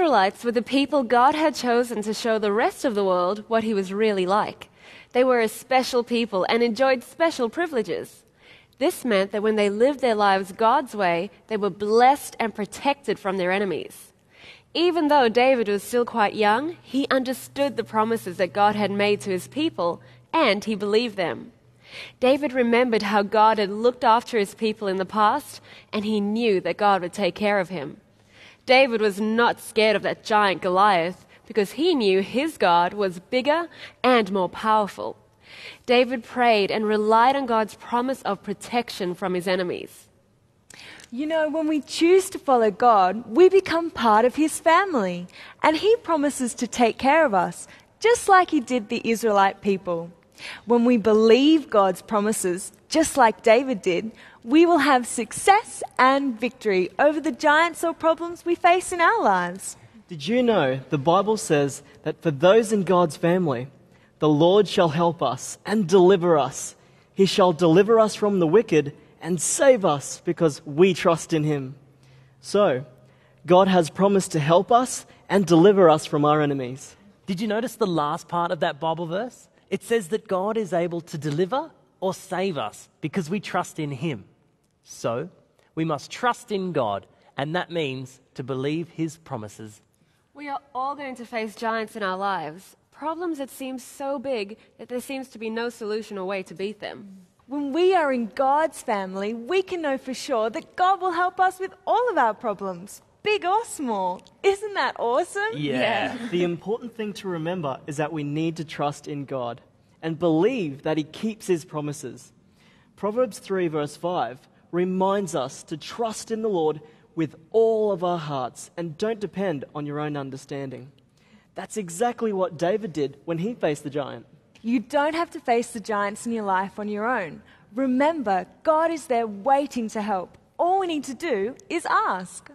Israelites were the people God had chosen to show the rest of the world what he was really like. They were a special people and enjoyed special privileges. This meant that when they lived their lives God's way, they were blessed and protected from their enemies. Even though David was still quite young, he understood the promises that God had made to his people, and he believed them. David remembered how God had looked after his people in the past, and he knew that God would take care of him. David was not scared of that giant Goliath because he knew his God was bigger and more powerful. David prayed and relied on God's promise of protection from his enemies. You know, when we choose to follow God, we become part of his family, and he promises to take care of us, just like he did the Israelite people. When we believe God's promises, just like David did, we will have success and victory over the giants or problems we face in our lives. Did you know the Bible says that for those in God's family, the Lord shall help us and deliver us. He shall deliver us from the wicked and save us because we trust in him. So, God has promised to help us and deliver us from our enemies. Did you notice the last part of that Bible verse? It says that God is able to deliver or save us because we trust in him. So, we must trust in God, and that means to believe his promises. We are all going to face giants in our lives, problems that seem so big that there seems to be no solution or way to beat them. When we are in God's family, we can know for sure that God will help us with all of our problems, big or small. Isn't that awesome? Yeah. The important thing to remember is that we need to trust in God and believe that he keeps his promises. Proverbs 3 verse 5 reminds us to trust in the Lord with all of our hearts and don't depend on your own understanding. That's exactly what David did when he faced the giant. You don't have to face the giants in your life on your own. Remember, God is there waiting to help. All we need to do is ask.